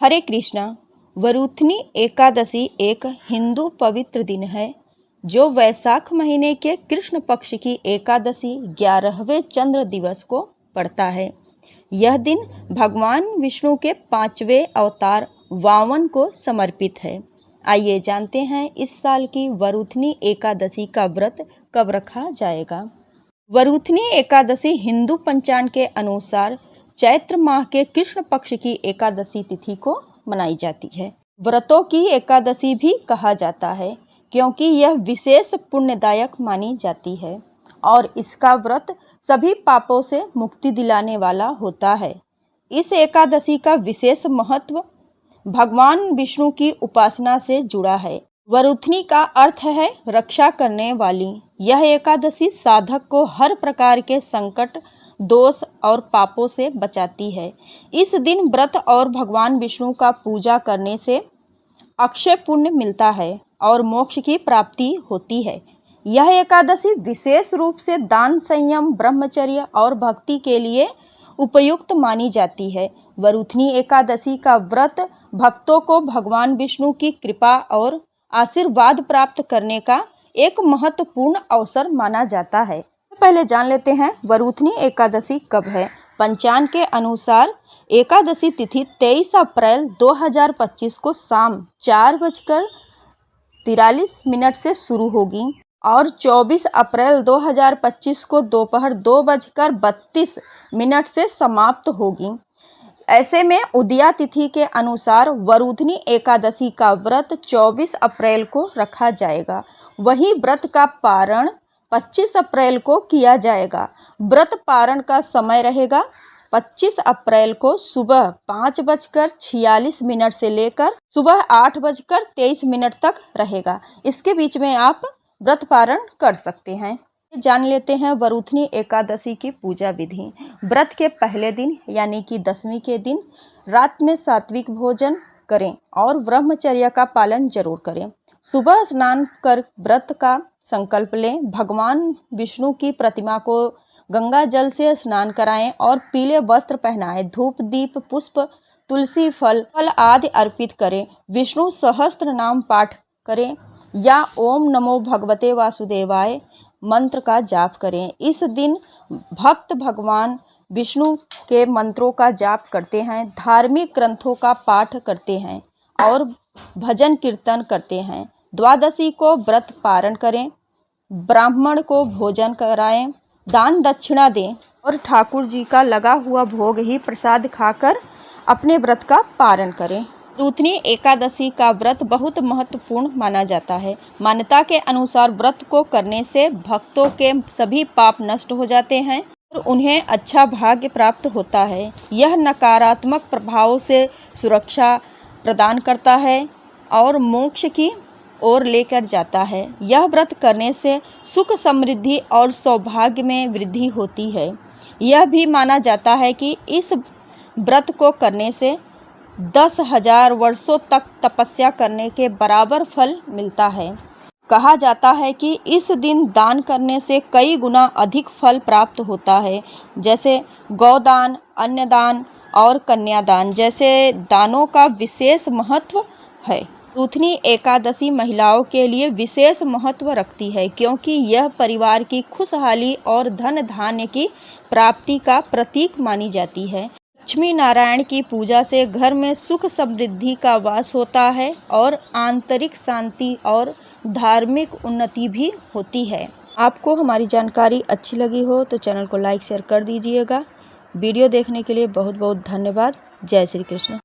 हरे कृष्णा। वरुथनी एकादशी एक हिंदू पवित्र दिन है जो वैशाख महीने के कृष्ण पक्ष की एकादशी 11वें चंद्र दिवस को पड़ता है। यह दिन भगवान विष्णु के 5वें अवतार वामन को समर्पित है। आइए जानते हैं इस साल की वरुथनी एकादशी का व्रत कब रखा जाएगा। वरुथनी एकादशी हिंदू पंचांग के अनुसार चैत्र माह के कृष्ण पक्ष की एकादशी तिथि को मनाई जाती है। व्रतों की एकादशी भी कहा जाता है क्योंकि यह विशेष पुण्यदायक मानी जाती है और इसका व्रत सभी पापों से मुक्ति दिलाने वाला होता है। इस एकादशी का विशेष महत्व भगवान विष्णु की उपासना से जुड़ा है। वरुथनी का अर्थ है रक्षा करने वाली। यह एकादशी साधक को हर प्रकार के संकट, दोष और पापों से बचाती है। इस दिन व्रत और भगवान विष्णु का पूजा करने से अक्षय पुण्य मिलता है और मोक्ष की प्राप्ति होती है। यह एकादशी विशेष रूप से दान, संयम, ब्रह्मचर्य और भक्ति के लिए उपयुक्त मानी जाती है। वरुथनी एकादशी का व्रत भक्तों को भगवान विष्णु की कृपा और आशीर्वाद प्राप्त करने का एक महत्वपूर्ण अवसर माना जाता है। पहले जान लेते हैं वरुथनी एकादशी कब है। पंचांग के अनुसार एकादशी तिथि 23 अप्रैल 2025 को शाम 4:43 से शुरू होगी और 24 अप्रैल 2025 को दोपहर 2:32 से समाप्त होगी। ऐसे में उदया तिथि के अनुसार वरुथनी एकादशी का व्रत 24 अप्रैल को रखा जाएगा। वहीं व्रत का पारण 25 अप्रैल को किया जाएगा। व्रत पारण का समय रहेगा 25 अप्रैल को सुबह 5:46 से लेकर सुबह 8:23 तक रहेगा। इसके बीच में आप व्रत पारण कर सकते हैं। जान लेते हैं वरुथनी एकादशी की पूजा विधि। व्रत के पहले दिन यानी कि दशमी के दिन रात में सात्विक भोजन करें और ब्रह्मचर्य का पालन जरूर करें। सुबह स्नान कर व्रत का संकल्प लें। भगवान विष्णु की प्रतिमा को गंगा जल से स्नान कराएं और पीले वस्त्र पहनाएं। धूप, दीप, पुष्प, तुलसी, फल आदि अर्पित करें। विष्णु सहस्त्र नाम पाठ करें या ओम नमो भगवते वासुदेवाय मंत्र का जाप करें। इस दिन भक्त भगवान विष्णु के मंत्रों का जाप करते हैं, धार्मिक ग्रंथों का पाठ करते हैं और भजन कीर्तन करते हैं। द्वादशी को व्रत पारण करें, ब्राह्मण को भोजन कराएं, दान दक्षिणा दें और ठाकुर जी का लगा हुआ भोग ही प्रसाद खाकर अपने व्रत का पारण करें। वरुथनी एकादशी का व्रत बहुत महत्वपूर्ण माना जाता है। मान्यता के अनुसार व्रत को करने से भक्तों के सभी पाप नष्ट हो जाते हैं और उन्हें अच्छा भाग्य प्राप्त होता है। यह नकारात्मक प्रभावों से सुरक्षा प्रदान करता है और मोक्ष की ओर लेकर जाता है। यह व्रत करने से सुख, समृद्धि और सौभाग्य में वृद्धि होती है। यह भी माना जाता है कि इस व्रत को करने से 10,000 वर्षों तक तपस्या करने के बराबर फल मिलता है। कहा जाता है कि इस दिन दान करने से कई गुना अधिक फल प्राप्त होता है, जैसे गौदान, अन्नदान और कन्यादान जैसे दानों का विशेष महत्व है। वरुथनी एकादशी महिलाओं के लिए विशेष महत्व रखती है क्योंकि यह परिवार की खुशहाली और धन धान्य की प्राप्ति का प्रतीक मानी जाती है। लक्ष्मी नारायण की पूजा से घर में सुख समृद्धि का वास होता है और आंतरिक शांति और धार्मिक उन्नति भी होती है। आपको हमारी जानकारी अच्छी लगी हो तो चैनल को लाइक शेयर कर दीजिएगा। वीडियो देखने के लिए बहुत बहुत धन्यवाद। जय श्री कृष्ण।